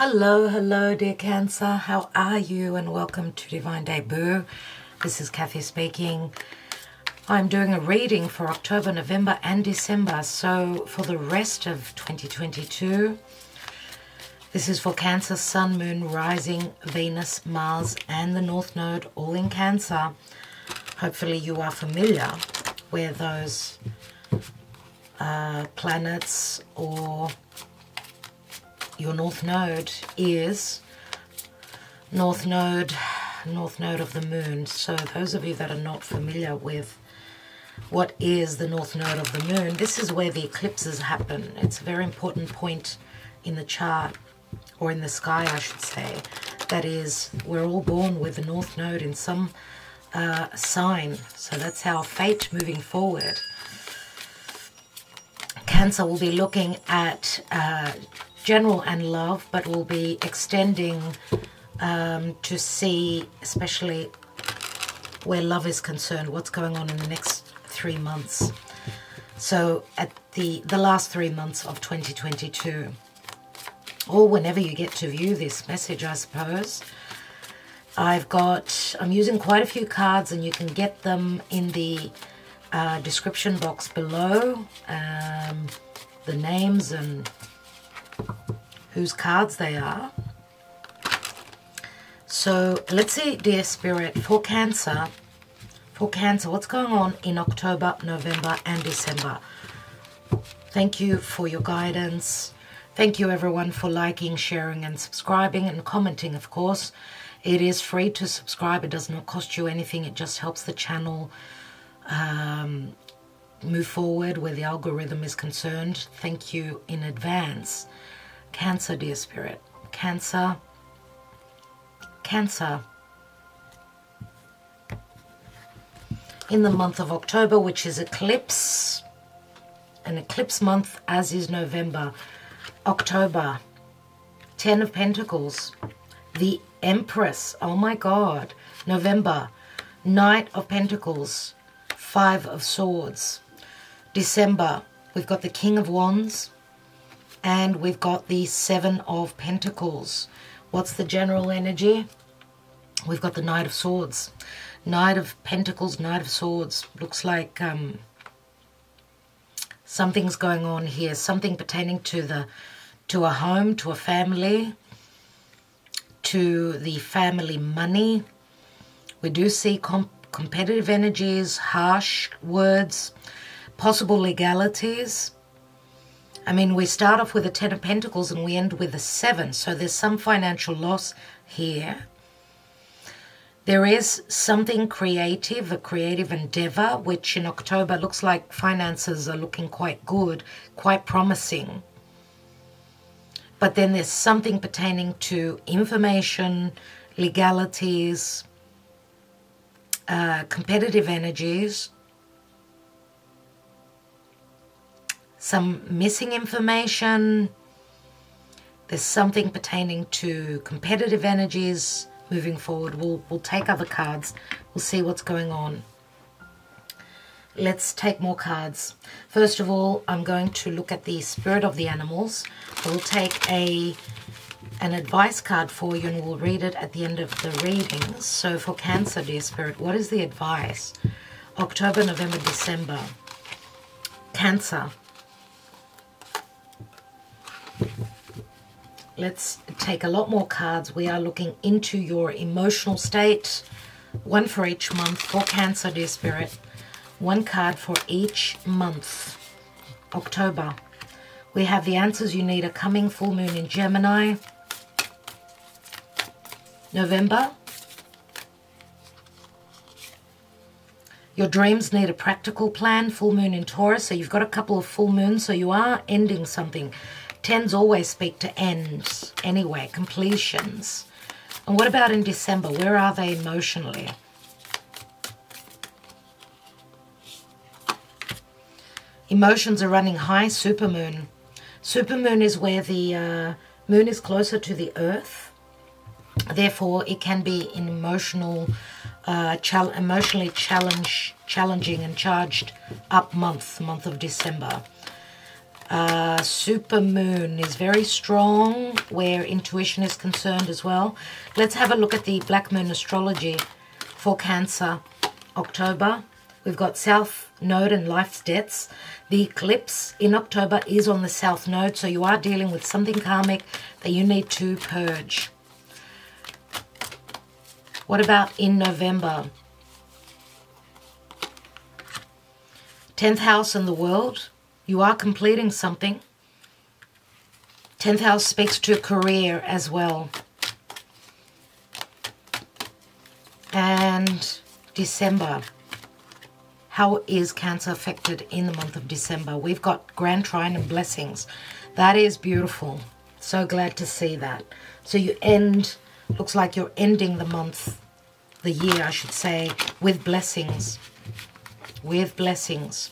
Hello, hello, dear Cancer. How are you? And welcome to Divine Debut. This is Kathy speaking. I'm doing a reading for October, November, and December. So for the rest of 2022, this is for Cancer, Sun, Moon, Rising, Venus, Mars, and the North Node, all in Cancer. Hopefully you are familiar where those planets or your North Node is. North Node of the Moon. So those of you that are not familiar with what is the North Node of the Moon, this is where the eclipses happen. It's a very important point in the chart, or in the sky I should say. That is, we're all born with the North Node in some sign. So that's our fate moving forward. Cancer will be looking at general and love, but will be extending to see, especially where love is concerned, what's going on in the next 3 months. So at the last 3 months of 2022, or whenever you get to view this message, I suppose. I'm using quite a few cards, and you can get them in the description box below, the names and whose cards they are. So let's see, dear Spirit, for Cancer, what's going on in October, November, and December. Thank you for your guidance. Thank you, everyone, for liking, sharing, and subscribing, and commenting, of course. It is free to subscribe. It does not cost you anything. It just helps the channel move forward where the algorithm is concerned. Thank you in advance. Cancer, dear Spirit. Cancer. In the month of October, which is eclipse, an eclipse month, as is November. October, 10 of Pentacles, the Empress, oh my God. November, Knight of Pentacles, 5 of Swords. December, we've got the King of Wands, and we've got the 7 of Pentacles. What's the general energy? We've got the Knight of Swords. Knight of Pentacles, Knight of Swords. Looks like something's going on here. Something pertaining to a home, to a family, to the family money. We do see competitive energies, harsh words, possible legalities. I mean, we start off with a 10 of Pentacles and we end with a 7. So there's some financial loss here. There is something creative, a creative endeavor, which in October looks like finances are looking quite good, quite promising. But then there's something pertaining to information, legalities, competitive energies, some missing information. There's something pertaining to competitive energies moving forward. We'll take other cards. We'll see what's going on. Let's take more cards. First of all, I'm going to look at the spirit of the animals. We'll take an advice card for you, and we'll read it at the end of the readings. So for Cancer, dear Spirit, what is the advice? October, November, December. Cancer. Let's take a lot more cards. We are looking into your emotional state. One for each month for Cancer, dear Spirit. One card for each month. October. We have the answers you need are coming. Full moon in Gemini. November. Your dreams need a practical plan. Full moon in Taurus. So you've got a couple of full moons. So you are ending something. Tens always speak to ends. Anyway, completions. And what about in December? Where are they emotionally? Emotions are running high. Supermoon. Supermoon is where the moon is closer to the earth. Therefore, it can be an emotionally challenging and charged up month of December. Super moon is very strong where intuition is concerned as well. Let's have a look at the Black Moon astrology for Cancer, October. We've got South Node and life's debts. The eclipse in October is on the South Node, so you are dealing with something karmic that you need to purge. What about in November? 10th house in the world. You are completing something. 10th house speaks to career as well. And December. How is Cancer affected in the month of December? We've got Grand Trine and blessings. That is beautiful. So glad to see that. So you end, looks like you're ending the month, the year I should say, with blessings. With blessings.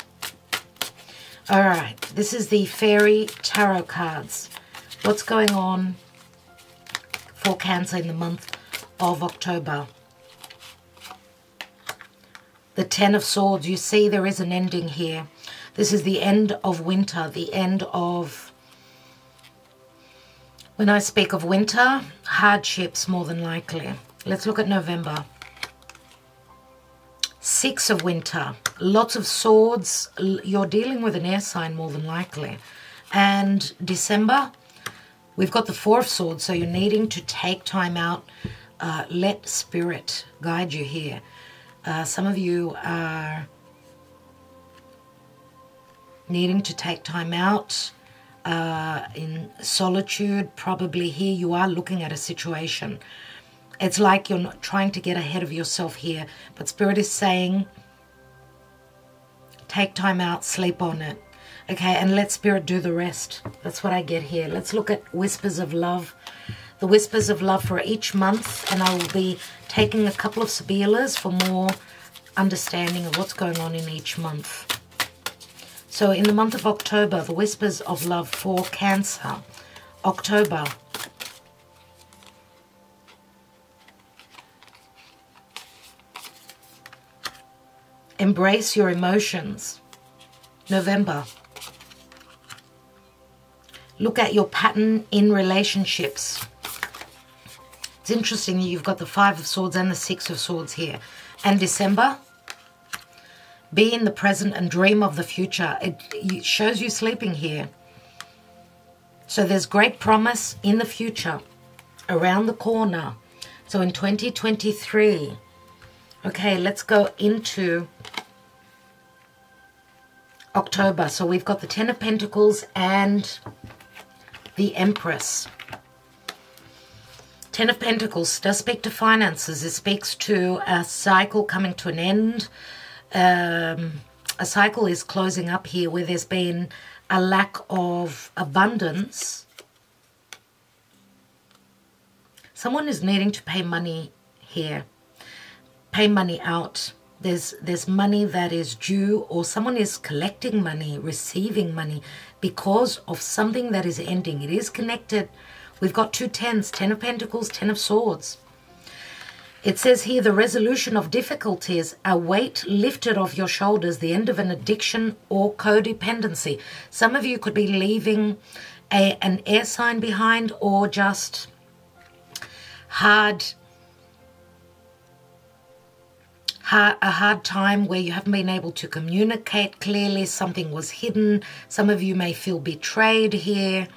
All right, this is the Fairy Tarot cards. What's going on for Cancer in the month of October? The Ten of Swords, you see there is an ending here. This is the end of winter, the end of, when I speak of winter, hardships more than likely. Let's look at November. Six of winter, lots of swords. You're dealing with an air sign more than likely. And December, we've got the Four of Swords, so you're needing to take time out. Let spirit guide you here. Some of you are needing to take time out in solitude. Probably here you are looking at a situation. It's like you're not trying to get ahead of yourself here, but Spirit is saying, take time out, sleep on it. Okay, and let Spirit do the rest. That's what I get here. Let's look at Whispers of Love. The Whispers of Love for each month, and I will be taking a couple of Sibilas for more understanding of what's going on in each month. So in the month of October, the Whispers of Love for Cancer. October. Embrace your emotions. November. Look at your pattern in relationships. It's interesting you've got the Five of Swords and the Six of Swords here. And December, be in the present and dream of the future. It shows you sleeping here. So there's great promise in the future, around the corner. So in 2023, okay, let's go into October. So we've got the Ten of Pentacles and the Empress. Ten of Pentacles does speak to finances. It speaks to a cycle coming to an end. A cycle is closing up here where there's been a lack of abundance. Someone is needing to pay money here. Pay money out. There's money that is due, or someone is collecting money, receiving money because of something that is ending. It is connected. We've got two tens, Ten of Pentacles, Ten of Swords. It says here, the resolution of difficulties, a weight lifted off your shoulders, the end of an addiction or codependency. Some of you could be leaving an air sign behind, or just a hard time where you haven't been able to communicate clearly. Something was hidden. Some of you may feel betrayed here.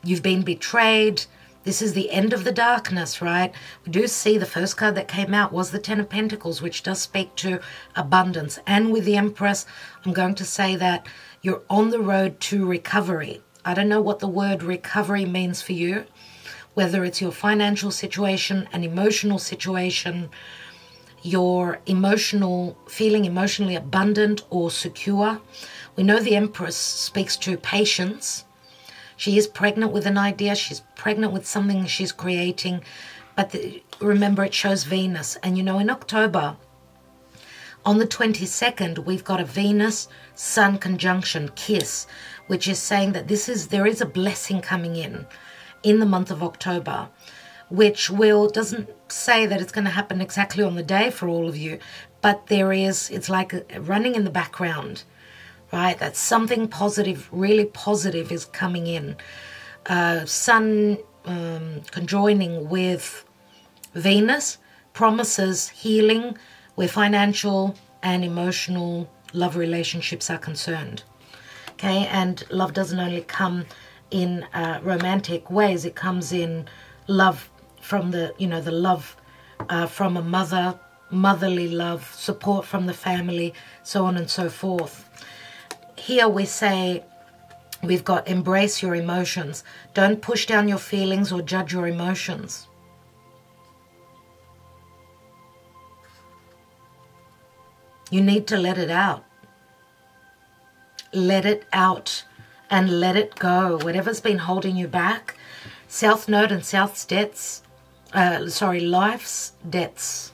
You've been betrayed. This is the end of the darkness, right? We do see the first card that came out was the Ten of Pentacles, which does speak to abundance. And with the Empress, I'm going to say that you're on the road to recovery. I don't know what the word recovery means for you, whether it's your financial situation, an emotional situation, your feeling emotionally abundant or secure. We know the Empress speaks to patience. She is pregnant with an idea. She's pregnant with something she's creating. But remember, it shows Venus. And you know, in October, on the 22nd, we've got a Venus-Sun conjunction, KISS, which is saying that there is a blessing coming in the month of October, which doesn't say that it's going to happen exactly on the day for all of you, but it's like running in the background. right? That something positive, really positive is coming in. Sun conjoining with Venus promises healing where financial and emotional love relationships are concerned. Okay, and love doesn't only come in romantic ways. It comes in love from the, the love from a mother, motherly love, support from the family, so on and so forth. Here we say, we've got embrace your emotions. Don't push down your feelings or judge your emotions. You need to let it out. Let it out and let it go. Whatever's been holding you back, South Node and South's debts, life's debts.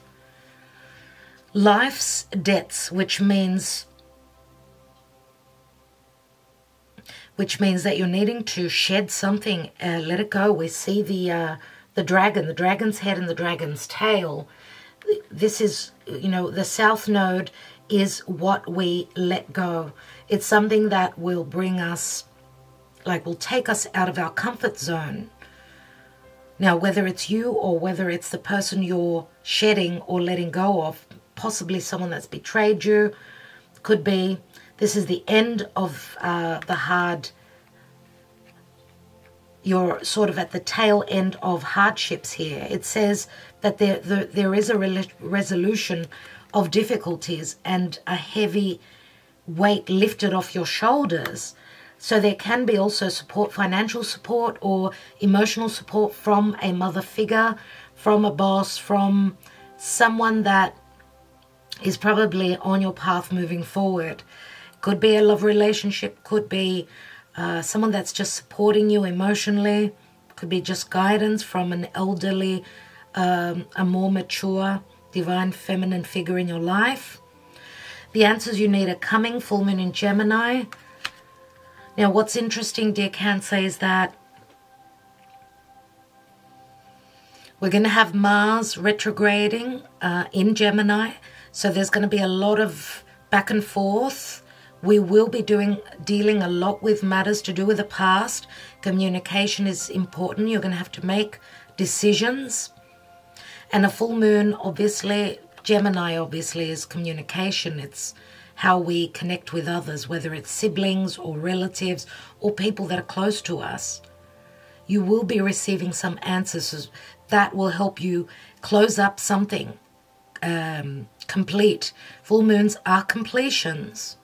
Life's debts, which means that you're needing to shed something, let it go. We see the dragon, the dragon's head and the dragon's tail. This is, the South Node is what we let go. It's something that will bring us, will take us out of our comfort zone. Now, whether it's you or whether it's the person you're shedding or letting go of, possibly someone that's betrayed you, could be. This is the end of the hard. You're sort of at the tail end of hardships here. It says that there is a resolution of difficulties and a heavy weight lifted off your shoulders. So there can be also support, financial support or emotional support from a mother figure, from a boss, from someone that is probably on your path moving forward. Could be a love relationship, could be someone that's just supporting you emotionally, could be just guidance from an elderly, a more mature, divine feminine figure in your life. The answers you need are coming, full moon in Gemini. Now, what's interesting, dear Cancer, is that we're going to have Mars retrograding in Gemini. So there's going to be a lot of back and forth. We will be dealing a lot with matters to do with the past. Communication is important. You're going to have to make decisions. And a full moon, obviously, Gemini obviously is communication. It's how we connect with others, whether it's siblings or relatives or people that are close to us. You will be receiving some answers that will help you close up something, complete. Full moons are completions.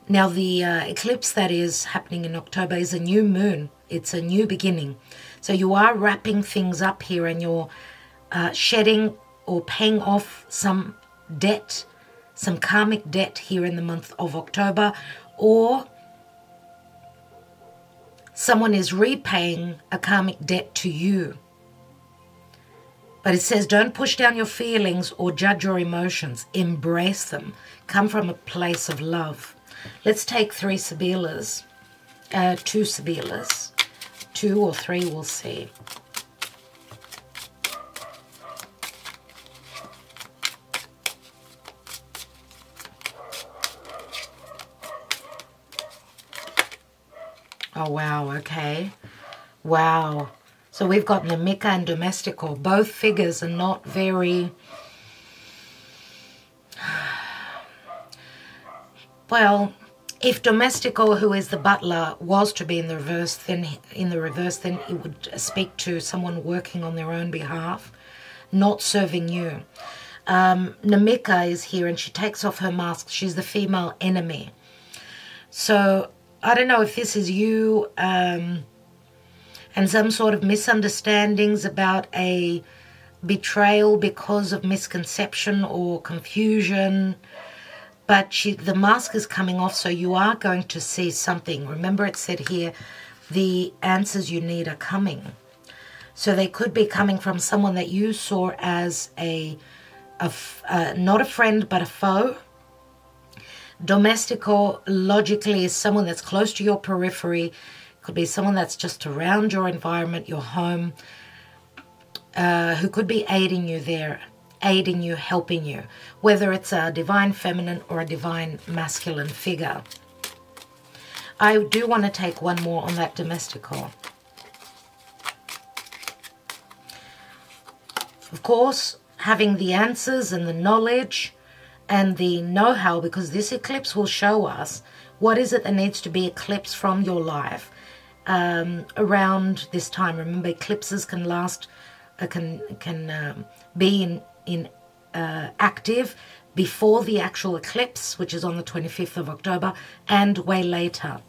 Now, the eclipse that is happening in October is a new moon. It's a new beginning. So you are wrapping things up here and you're shedding or paying off some debt, some karmic debt here in the month of October, or someone is repaying a karmic debt to you. But it says, don't push down your feelings or judge your emotions. Embrace them. Come from a place of love. Let's take 2 Sibilas. 2 or 3, we'll see. Oh, wow, okay. Wow. So we've got Namika and Domestico. Both figures are not very... Well, if Domestico, who is the butler, was to be in the reverse, then it would speak to someone working on their own behalf, not serving you. Namika is here and she takes off her mask. She's the female enemy. So I don't know if this is you and some sort of misunderstandings about a betrayal because of misconception or confusion. But the mask is coming off, so you are going to see something. Remember, it said here, the answers you need are coming. So they could be coming from someone that you saw as not a friend, but a foe. Domestico, logically, is someone that's close to your periphery. Could be someone that's just around your environment, your home, who could be aiding you there. Aiding you, helping you, whether it's a divine feminine or a divine masculine figure. I do want to take one more on that Domestico. Of course, having the answers and the knowledge and the know-how, because this eclipse will show us what is it that needs to be eclipsed from your life around this time. Remember, eclipses can last, be in active before the actual eclipse, which is on the 25th of October, and way later.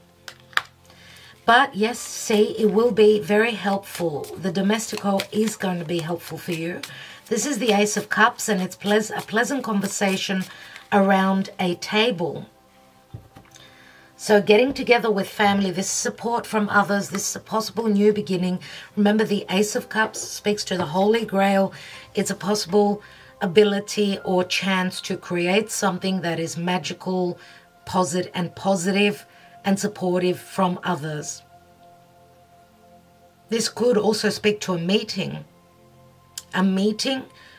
But yes, see, it will be very helpful. The Domestico is going to be helpful for you. This is the Ace of Cups, and it's a pleasant conversation around a table. So getting together with family, this support from others, this is a possible new beginning. Remember, the Ace of Cups speaks to the Holy Grail. It's a possible ability or chance to create something that is magical, positive and supportive from others. This could also speak to a meeting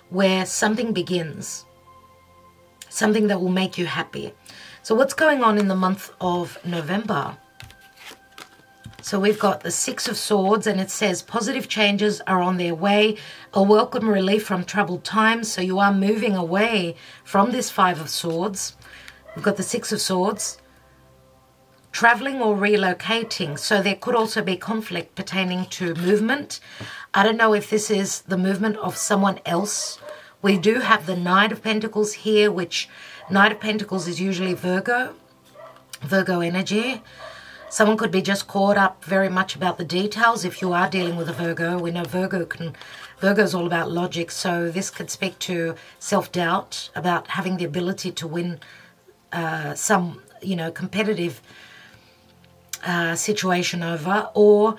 where something begins, something that will make you happy. So what's going on in the month of November? So we've got the Six of Swords, and it says positive changes are on their way, a welcome relief from troubled times. So you are moving away from this Five of Swords. We've got the Six of Swords, traveling or relocating. So there could also be conflict pertaining to movement. I don't know if this is the movement of someone else. We do have the Knight of Pentacles here, which Knight of Pentacles is usually Virgo energy. Someone could be just caught up very much about the details. If you are dealing with a Virgo, we know Virgo's all about logic. So this could speak to self-doubt about having the ability to win some, competitive situation over, or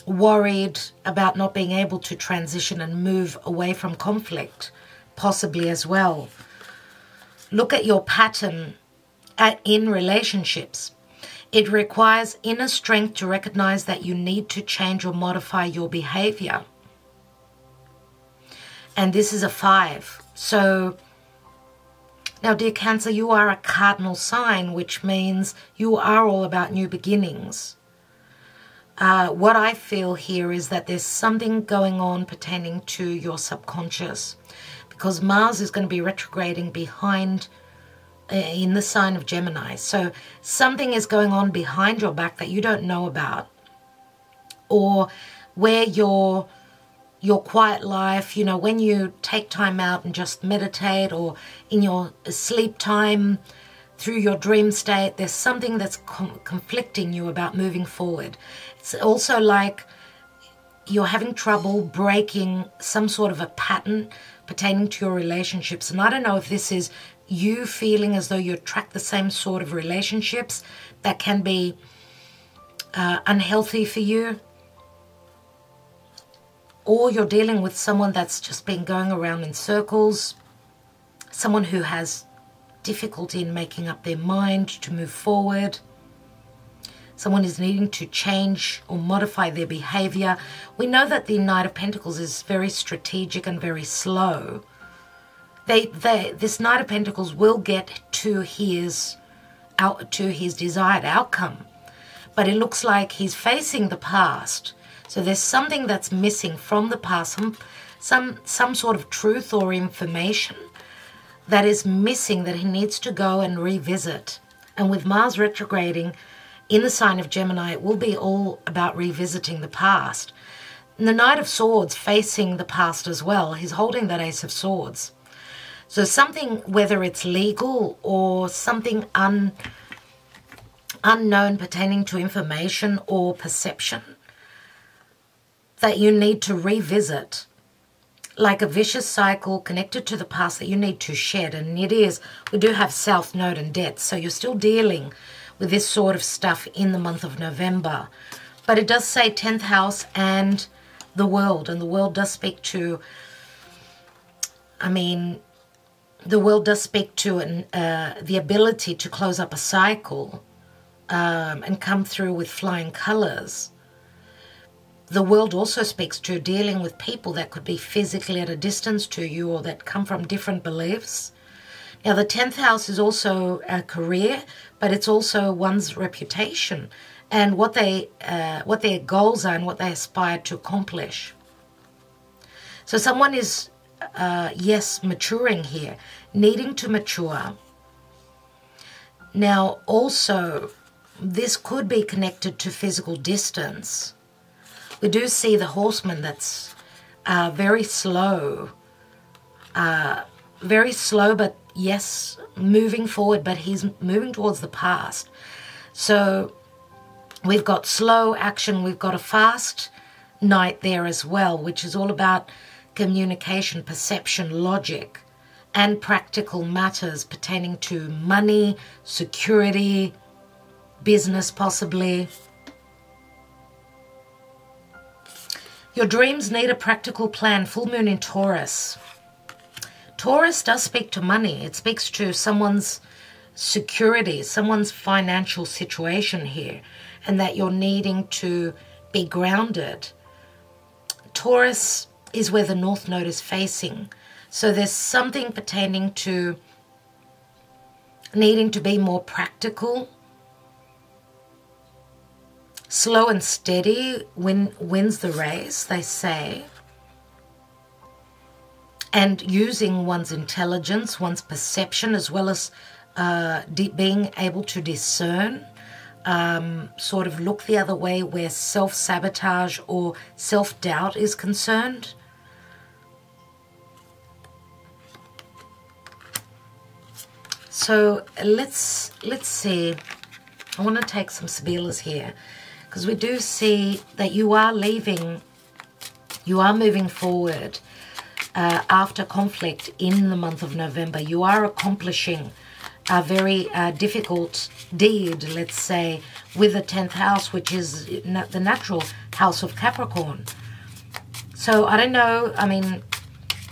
worried about not being able to transition and move away from conflict, possibly as well. Look at your pattern in relationships. It requires inner strength to recognize that you need to change or modify your behavior. And this is a 5. So now, dear Cancer, you are a cardinal sign, which means you are all about new beginnings. What I feel here is that there's something going on pertaining to your subconscious, because Mars is going to be retrograding behind in the sign of Gemini. So something is going on behind your back that you don't know about, or where your quiet life, when you take time out and just meditate, or in your sleep time, through your dream state, there's something that's conflicting you about moving forward. It's also like you're having trouble breaking some sort of a pattern pertaining to your relationships. And I don't know if this is you feeling as though you attract the same sort of relationships that can be unhealthy for you, or you're dealing with someone that's just been going around in circles, someone who has difficulty in making up their mind to move forward. Someone is needing to change or modify their behavior. We know that the Knight of Pentacles is very strategic and very slow. This Knight of Pentacles will get to his desired outcome, but it looks like he's facing the past. So there's something that's missing from the past, some sort of truth or information that is missing that he needs to go and revisit. And with Mars retrograding in the sign of Gemini, it will be all about revisiting the past. And the Knight of Swords facing the past as well. He's holding that Ace of Swords. So something, whether it's legal or something unknown pertaining to information or perception, that you need to revisit, like a vicious cycle connected to the past that you need to shed. And it is, we do have South Node and death, so you're still dealing with this sort of stuff in the month of November. But it does say 10th house and the world, and the world does speak to, the world does speak to the ability to close up a cycle and come through with flying colors. The world also speaks to dealing with people that could be physically at a distance to you, or that come from different beliefs. Now, the 10th house is also a career, but it's also one's reputation and what their goals are and what they aspire to accomplish. So someone is, yes, maturing here, needing to mature. Now, also, this could be connected to physical distance. We do see the horseman that's very slow, but yes, moving forward, but he's moving towards the past. So we've got slow action, we've got a fast knight there as well, which is all about communication, perception, logic, and practical matters pertaining to money, security, business possibly. Your dreams need a practical plan. Full moon in Taurus. Taurus does speak to money. It speaks to someone's security, someone's financial situation here, and that you're needing to be grounded. Taurus is where the North Node is facing. So there's something pertaining to needing to be more practical. Slow and steady wins the race, they say. And using one's intelligence, one's perception, as well as being able to discern, sort of look the other way where self-sabotage or self-doubt is concerned. So let's see. I want to take some Sibilas here, because we do see that you are leaving, you are moving forward after conflict in the month of November. You are accomplishing a very difficult deed, let's say, with the 10th house, which is the natural house of Capricorn. So I don't know, I mean,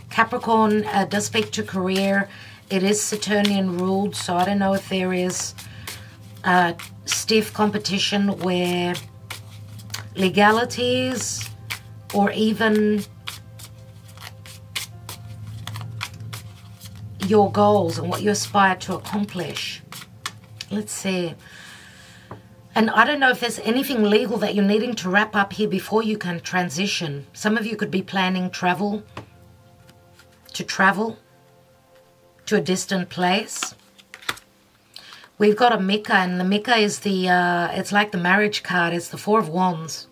Capricorn does speak to career. It is Saturnian ruled, so I don't know if there is stiff competition where legalities or even your goals and what you aspire to accomplish. Let's see. And I don't know if there's anything legal that you're needing to wrap up here before you can transition. Some of you could be planning travel to a distant place. We've got a Mika, and the Mika is the, it's like the marriage card. It's the Four of Wands.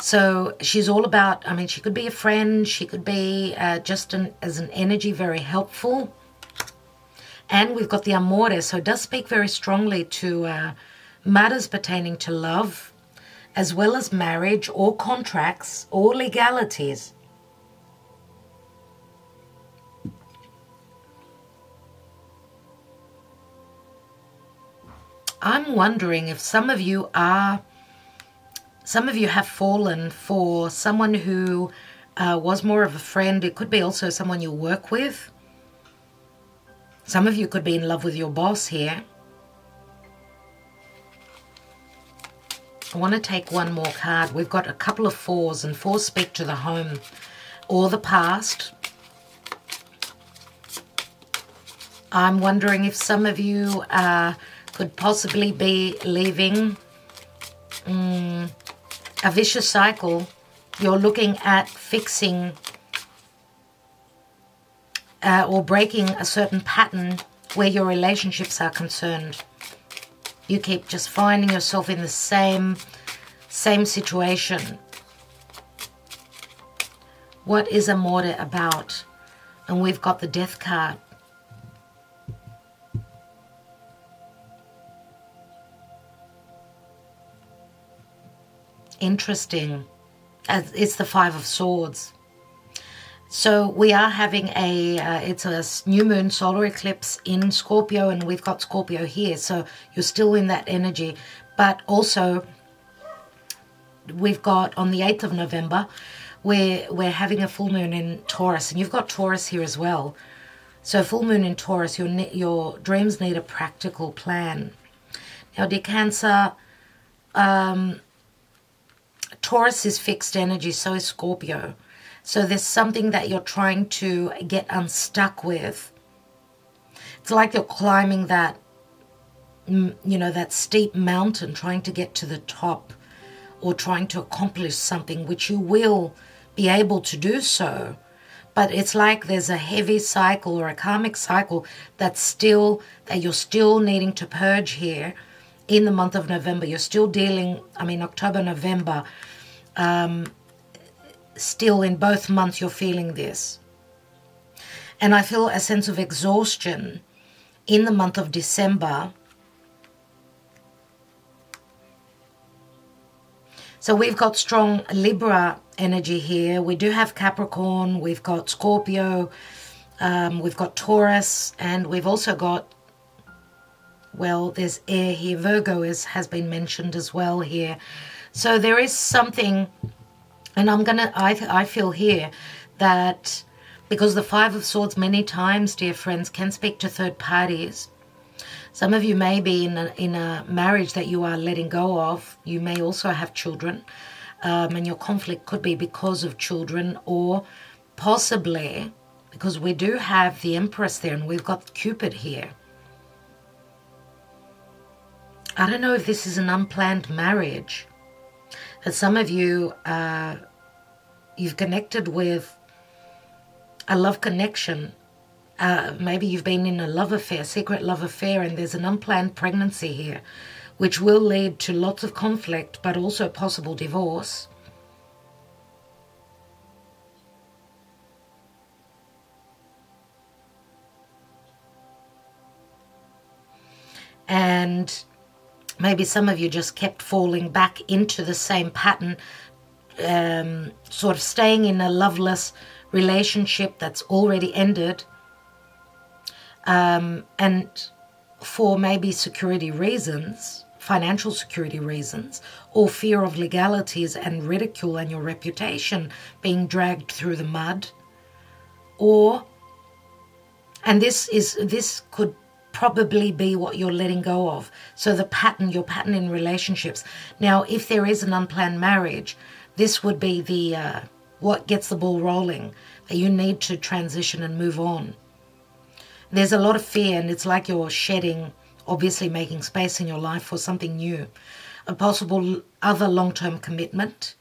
So she's all about, I mean, she could be a friend. She could be just as an energy, very helpful. And we've got the Amore, so it does speak very strongly to matters pertaining to love, as well as marriage or contracts or legalities. I'm wondering if some of you have fallen for someone who was more of a friend. It could be also someone you work with. Some of you could be in love with your boss here. I want to take one more card. We've got a couple of fours, and fours speak to the home or the past. I'm wondering if some of you could possibly be leaving a vicious cycle. You're looking at fixing or breaking a certain pattern where your relationships are concerned. You keep just finding yourself in the same situation. What is Amore about? And we've got the Death card. Interesting. It's the Five of Swords. So we are having it's a new moon solar eclipse in Scorpio, and we've got Scorpio here. So you're still in that energy. But also, we've got on the 8th of November, we're having a full moon in Taurus. And you've got Taurus here as well. So full moon in Taurus, your dreams need a practical plan. Now, dear Cancer, Taurus is fixed energy, so is Scorpio. So there's something that you're trying to get unstuck with. It's like you're climbing that, that steep mountain, trying to get to the top, or trying to accomplish something, which you will be able to do so. But it's like there's a heavy cycle or a karmic cycle that you're still needing to purge here in the month of November. You're still dealing, October, November, still in both months you're feeling this. And I feel a sense of exhaustion in the month of December. So we've got strong Libra energy here. We do have Capricorn, we've got Scorpio, we've got Taurus, and we've also got, well, there's air here. Virgo has been mentioned as well here. So there is something, and I feel here that because the Five of Swords many times, dear friends, can speak to third parties. Some of you may be in a marriage that you are letting go of. You may also have children, and your conflict could be because of children, or possibly because we do have the Empress there and we've got Cupid here. I don't know if this is an unplanned marriage. For some of you, you've connected with a love connection. Maybe you've been in a love affair, secret love affair, and there's an unplanned pregnancy here, which will lead to lots of conflict, but also possible divorce. And maybe some of you just kept falling back into the same pattern, sort of staying in a loveless relationship that's already ended. And for maybe security reasons, financial security reasons, or fear of legalities and ridicule and your reputation being dragged through the mud. And this could probably be what you're letting go of. So your pattern in relationships. Now, if there is an unplanned marriage, this would be the what gets the ball rolling, that you need to transition and move on. There's a lot of fear, and it's like you're shedding, obviously making space in your life for something new, a possible other long-term commitment.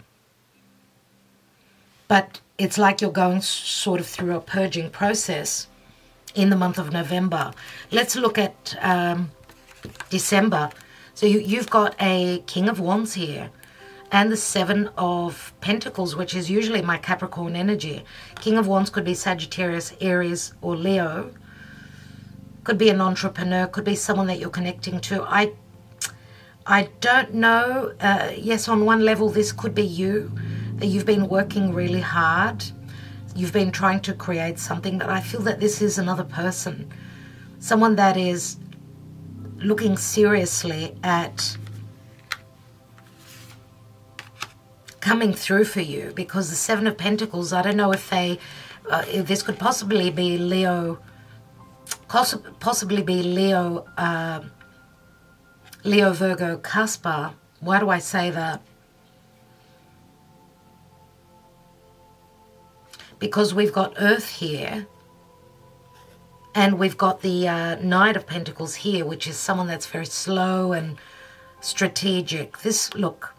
But it's like you're going sort of through a purging process in the month of November. Let's look at December. So you've got a King of Wands here, and the Seven of Pentacles, which is usually my Capricorn energy. King of Wands could be Sagittarius, Aries, or Leo. Could be an entrepreneur, could be someone that you're connecting to. I don't know. Yes, on one level, this could be you, that you've been working really hard. You've been trying to create something, but I feel that this is another person. Someone that is looking seriously at coming through for you, because the Seven of Pentacles, I don't know if if this could possibly be Leo, Leo, Virgo, Caspar. Why do I say that? Because we've got Earth here, and we've got the Knight of Pentacles here, which is someone that's very slow and strategic. Look.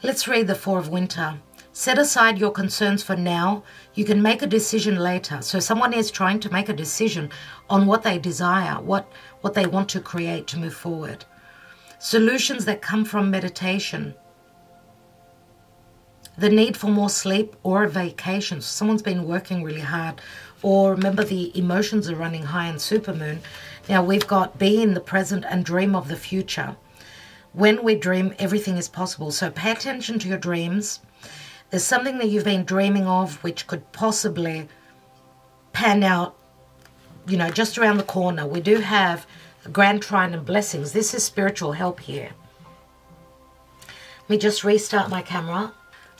Let's read the Four of Winter. Set aside your concerns for now. You can make a decision later. So someone is trying to make a decision on what they desire, what they want to create to move forward. Solutions that come from meditation. The need for more sleep or a vacation. So someone's been working really hard. Or remember, the emotions are running high in supermoon. Now we've got be in the present and dream of the future. When we dream, everything is possible. So pay attention to your dreams. There's something that you've been dreaming of which could possibly pan out, just around the corner. We do have a Grand Trine and blessings. This is spiritual help here. Let me just restart my camera.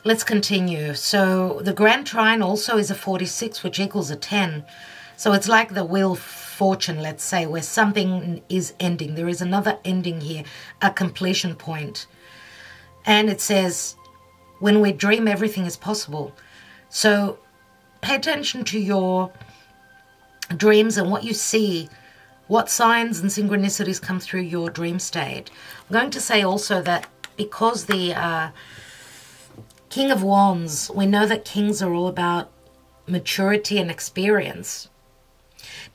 Let's continue. So the Grand Trine also is a 46, which equals a 10. So it's like the wheel misfortune, let's say, where something is ending. There is another ending here, a completion point. And it says, when we dream, everything is possible. So pay attention to your dreams and what you see, what signs and synchronicities come through your dream state. I'm going to say also that because the King of Wands, we know that kings are all about maturity and experience.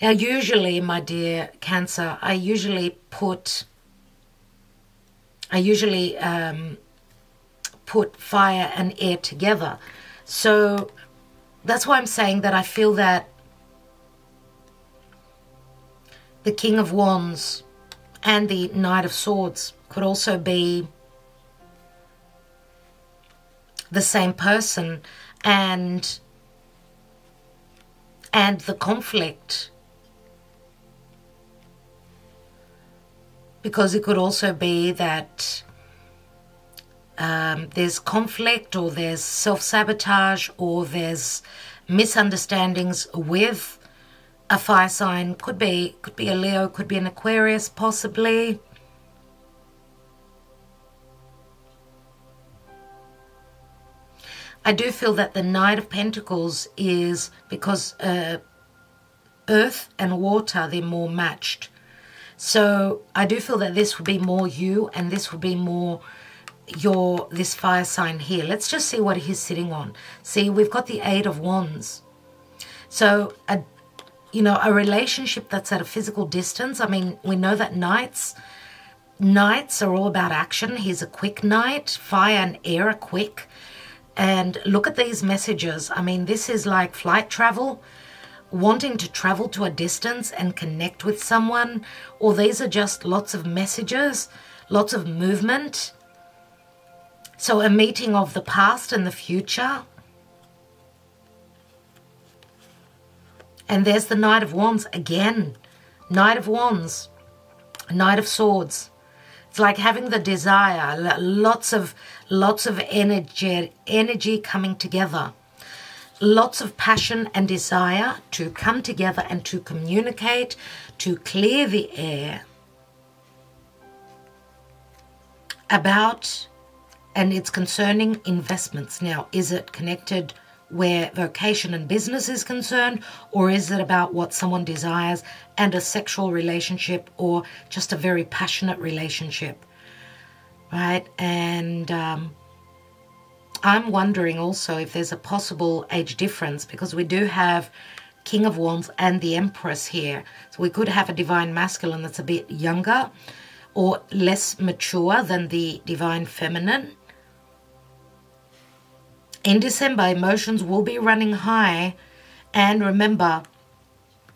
Now, usually, my dear Cancer, I usually put fire and air together. So that's why I'm saying that I feel that the King of Wands and the Knight of Swords could also be the same person, and the conflict, because it could also be that there's conflict, or there's self-sabotage, or there's misunderstandings with a fire sign. Could be a Leo, could be an Aquarius, possibly. I do feel that the Knight of Pentacles is, because earth and water, they're more matched. So I do feel that this would be more you, and this would be more this fire sign here. Let's just see what he's sitting on. See, we've got the Eight of Wands. So a relationship that's at a physical distance. I mean, we know that knights are all about action. He's a quick knight. Fire and air are quick. And look at these messages. I mean, this is like flight travel, wanting to travel to a distance and connect with someone. Or these are just lots of messages, lots of movement. So a meeting of the past and the future. And there's the Knight of Wands again. Knight of Wands, Knight of Swords. It's like having the desire, lots of energy coming together. Lots of passion and desire to come together and to communicate, to clear the air about, and it's concerning investments. Now, is it connected where vocation and business is concerned, or is it about what someone desires and a sexual relationship, or just a very passionate relationship, right? And I'm wondering also if there's a possible age difference, because we do have King of Wands and the Empress here. So we could have a Divine Masculine that's a bit younger or less mature than the Divine Feminine. In December, emotions will be running high, and remember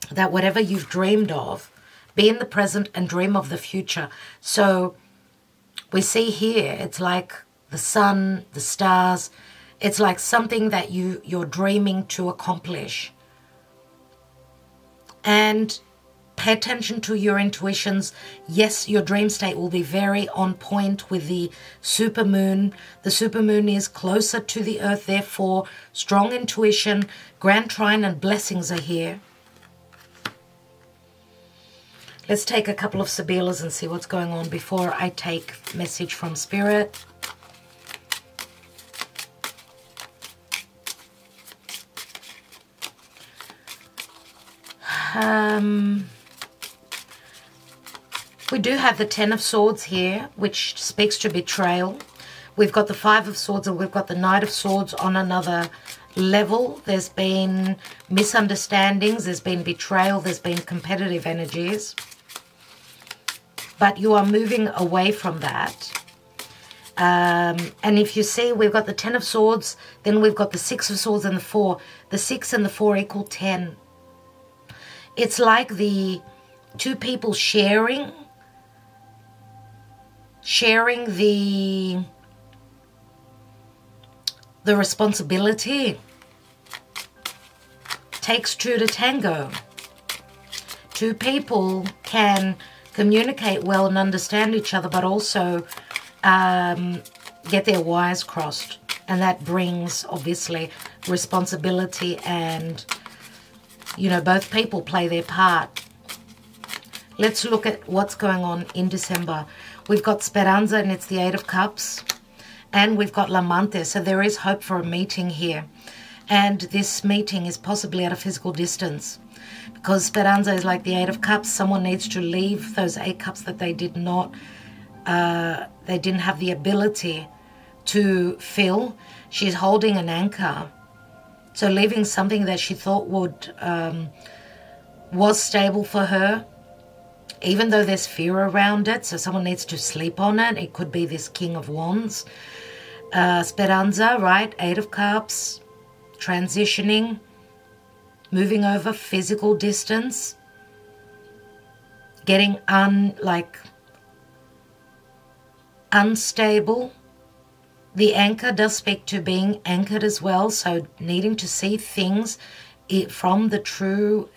that whatever you've dreamed of, be in the present and dream of the future. So we see here, it's like the sun, the stars, it's like something that you're dreaming to accomplish. And pay attention to your intuitions. Yes, your dream state will be very on point with the supermoon. The supermoon is closer to the earth, therefore strong intuition, grand trine and blessings are here. Let's take a couple of Sibilas and see what's going on before I take message from Spirit. We do have the Ten of Swords here, which speaks to betrayal. We've got the Five of Swords, and we've got the Knight of Swords on another level. There's been misunderstandings, there's been betrayal, there's been competitive energies. But you are moving away from that. And if you see, we've got the Ten of Swords, then we've got the Six of Swords and the Four. The 6 and the 4 equal 10. It's like the two people sharing the responsibility. Takes two to tango. Two people can communicate well and understand each other, but also get their wires crossed. And that brings, obviously, responsibility and, you know, both people play their part. Let's look at what's going on in December. We've got Speranza, and it's the Eight of Cups. And we've got L'Amante, so there is hope for a meeting here. And this meeting is possibly at a physical distance. Because Speranza is like the Eight of Cups. Someone needs to leave those 8 cups that they did not, they didn't have the ability to fill. She's holding an anchor. So leaving something that she thought was stable for her, even though there's fear around it, so someone needs to sleep on it. It could be this King of Wands. Speranza, right? 8 of Cups, transitioning, moving over physical distance, getting unstable. The anchor does speak to being anchored as well, so needing to see things from a true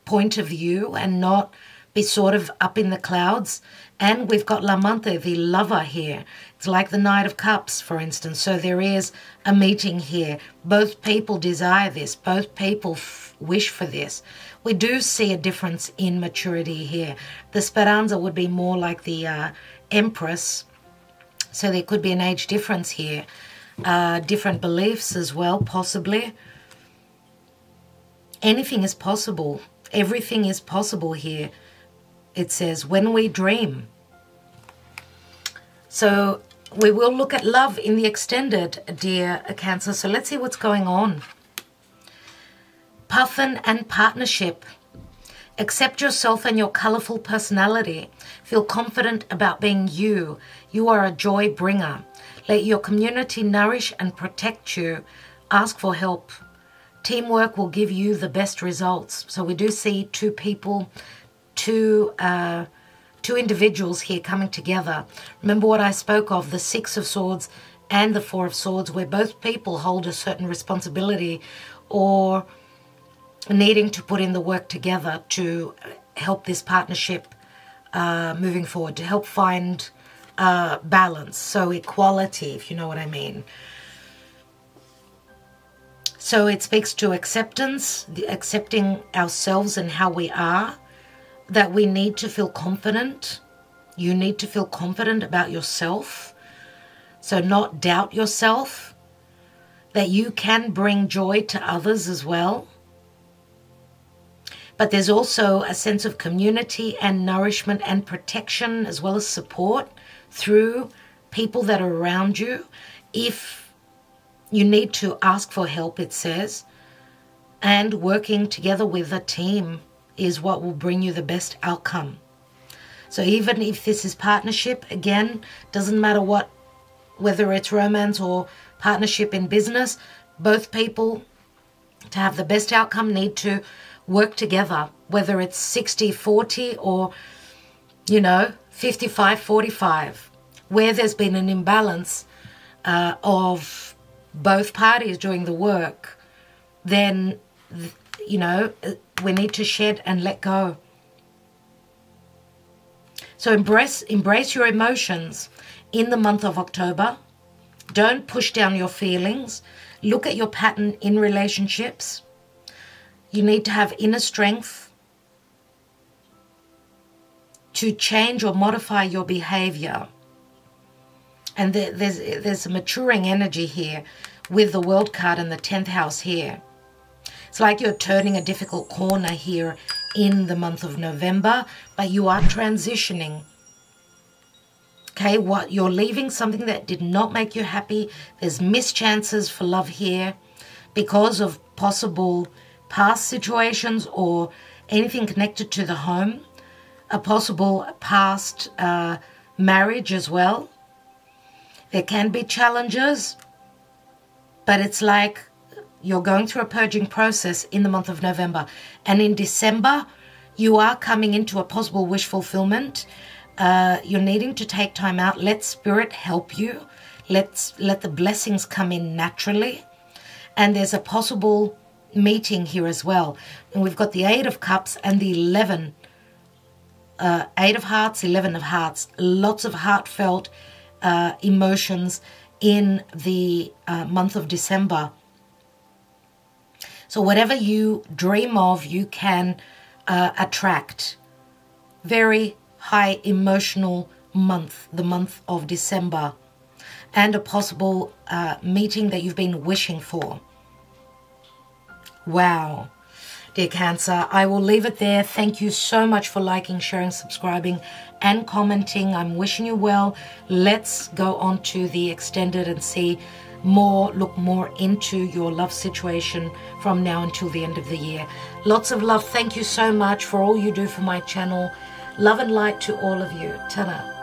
point of view and not be sort of up in the clouds. And we've got L'Amante, the lover here. It's like the Knight of Cups, for instance. So there is a meeting here. Both people desire this. Both people wish for this. We do see a difference in maturity here. The Speranza would be more like the Empress. So there could be an age difference here. Different beliefs as well, possibly. Anything is possible. Everything is possible here. It says, when we dream. So we will look at love in the extended, dear Cancer. So let's see what's going on. Puffin and partnership. Accept yourself and your colorful personality. Feel confident about being you. You are a joy bringer. Let your community nourish and protect you. Ask for help. Teamwork will give you the best results. So we do see 2 people, two individuals here coming together. Remember what I spoke of, the 6 of Swords and the 4 of Swords, where both people hold a certain responsibility or needing to put in the work together to help this partnership moving forward, to help find balance. So equality, if you know what I mean. So it speaks to acceptance, accepting ourselves and how we are, that we need to feel confident. You need to feel confident about yourself. So not doubt yourself, that you can bring joy to others as well. But there's also a sense of community and nourishment and protection as well as support through people that are around you. If you need to ask for help, it says, and working together with a team is what will bring you the best outcome. So even if this is partnership, again, doesn't matter whether it's romance or partnership in business, both people, to have the best outcome, need to work together, whether it's 60-40 or, 55-45, where there's been an imbalance of both parties doing the work, then, we need to shed and let go. So embrace your emotions in the month of October. Don't push down your feelings. Look at your pattern in relationships. You need to have inner strength to change or modify your behavior. And there's a maturing energy here with the World card and the 10th house here. It's like you're turning a difficult corner here in the month of November, but you are transitioning. Okay, you're leaving something that did not make you happy. There's missed chances for love here because of possible past situations or anything connected to the home. A possible past marriage as well. There can be challenges, but it's like you're going through a purging process in the month of November. And in December, you are coming into a possible wish fulfillment. You're needing to take time out. Let Spirit help you. Let the blessings come in naturally. And there's a possible meeting here as well. And we've got the 8 of Cups and the 11. 8 of Hearts, 11 of Hearts. Lots of heartfelt emotions in the month of December. So whatever you dream of, you can attract. Very high emotional month, the month of December, and a possible meeting that you've been wishing for. Wow. Dear Cancer, I will leave it there. Thank you so much for liking, sharing, subscribing, and commenting. I'm wishing you well. Let's go on to the extended and see more, look more into your love situation from now until the end of the year. Lots of love. Thank you so much for all you do for my channel. Love and light to all of you. Ta-ra.